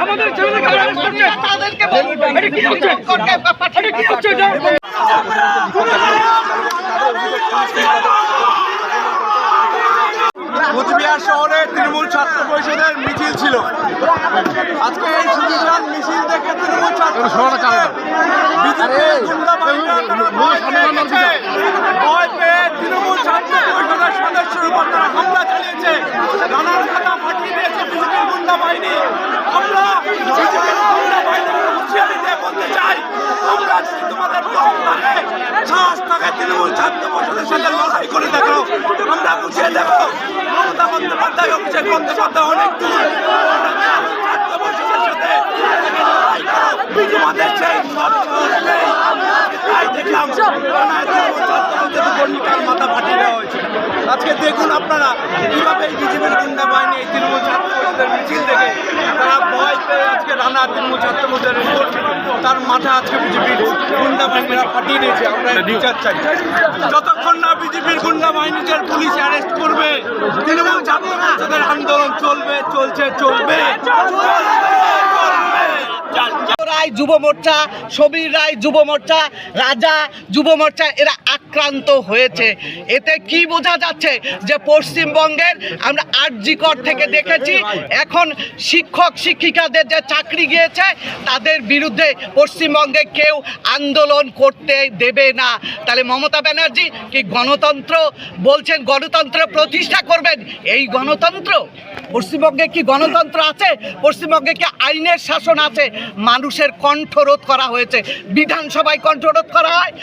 আমাদের ছেলেদেরকে অ্যারেস্ট করছে, তাদেরকে এটা কি হচ্ছে? এটা কি হচ্ছে এটা? কোচবিহার শহরে তৃণমূল ছাত্র পরিষদের মিছিল ছিল। আজকে এই সুবিধার মিছিল দেখে তৃণমূল ছাত্র ভয় পেয়ে তৃণমূল ছাত্র পরিষদের সদস্যের উপর তারা হামলা চালিয়েছে, রানার খাতা ফাটিয়ে দিয়েছে বিজেপির গুন্ডা বাহিনী। আমরা বিজেপির গুন্ডা বাহিনীকে হুঁশিয়ারি দিয়ে বলতে চাই, আমরা যদি তোমাদের দম থাকে, সাহস থাকে, তৃণমূল ছাত্র পরিষদের সাথে লড়াই করে দেখো, আমরা বুঝিয়ে দেবো। মমতা বন্দ্যোপাধ্যায়, অভিষেক বন্দ্যোপাধ্যায় অনেক দূর, ছাত্র পরিষদের সাথে তোমাদের সেই তাই দেখলাম কর্মীটার মাথা ফাটিয়ে দেওয়া হয়েছে। আজকে দেখুন আপনারা কিভাবে এই বিজেপির গুন্ডা বাহিনী এই তৃণমূল ছাত্র পরিষদের মিছিল দেখে তারা ভয় পেয়ে আজকে রানা তৃণমূল ছাত্র পরিষদের তার মাথা আজকে বিজেপির গুন্ডা বাহিনীরা ফাটিয়ে দিয়েছে। আমরা বিচার চাই। যতক্ষণ না বিজেপির গুন্ডা বাহিনীকে পুলিশ অ্যারেস্ট করবে, তৃণমূল ছাত্র পরিষদের আন্দোলন চলবে, চলছে, চলবে। রায় যুব মোর্চা, সমীর রায় যুব মোর্চা, রাজা যুব মোর্চা এরা আক্রান্ত হয়েছে। এতে কি বোঝা যাচ্ছে যে পশ্চিমবঙ্গের আমরা আরজিকর থেকে দেখেছি, এখন শিক্ষক শিক্ষিকাদের যে চাকরি গিয়েছে তাদের বিরুদ্ধে পশ্চিমবঙ্গে কেউ আন্দোলন করতে দেবে না। তাহলে মমতা ব্যানার্জি কি গণতন্ত্র বলছেন, গণতন্ত্র প্রতিষ্ঠা করবেন? এই গণতন্ত্র পশ্চিমবঙ্গে কি গণতন্ত্র আছে? পশ্চিমবঙ্গে কি আইনের শাসন আছে? মানুষের কণ্ঠরোধ করা হয়েছে, বিধানসভায় কণ্ঠরোধ করা হয়,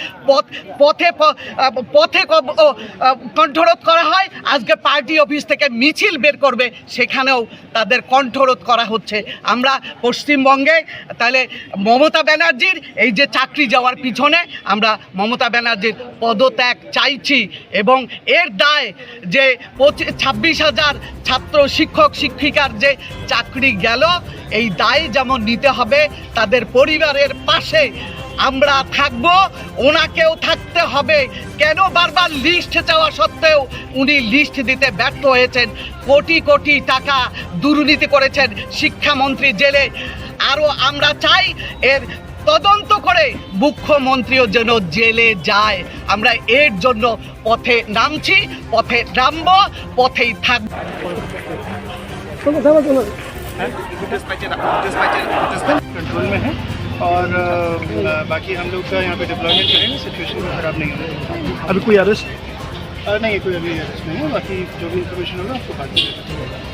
পথে কণ্ঠরোধ করা হয়, আজকে পার্টি অফিস থেকে মিছিল বের করবে, সেখানেও তাদের কণ্ঠরোধ করা হচ্ছে। আমরা পশ্চিমবঙ্গে তাহলে মমতা ব্যানার্জির এই যে চাকরি যাওয়ার পিছনে আমরা মমতা ব্যানার্জির পদত্যাগ চাইছি, এবং এর দায় যে 26,000 ছাত্র শিক্ষক শিক্ষিকার যে চাকরি গেল, এই দায় যেমন নিতে হবে, তাদের পরিবারের পাশে আমরা থাকব, ওনাকেও থাকতে হবে। কেন বারবার লিস্ট চাওয়া সত্ত্বেও উনি লিস্ট দিতে ব্যর্থ হয়েছেন? কোটি কোটি টাকা দুর্নীতি করেছেন, শিক্ষামন্ত্রী জেলে। আরও আমরা চাই এর তদন্ত করে মুখ্যমন্ত্রীও যেন জেলে যায়। আমরা এর জন্য পথে নামছি, পথে নামবো, পথেই থাকব। कंट्रोल में है और बाकी हम लोग का यहाँ पे डिप्लॉयमेंट करेंगे, सिचुएशन में खराब नहीं होगा। अभी कोई अरेस्ट नहीं है, कोई अभी अरेस्ट नहीं है, बाकी जो भी इन्फॉर्मेशन होगा आपको बात करेंगे।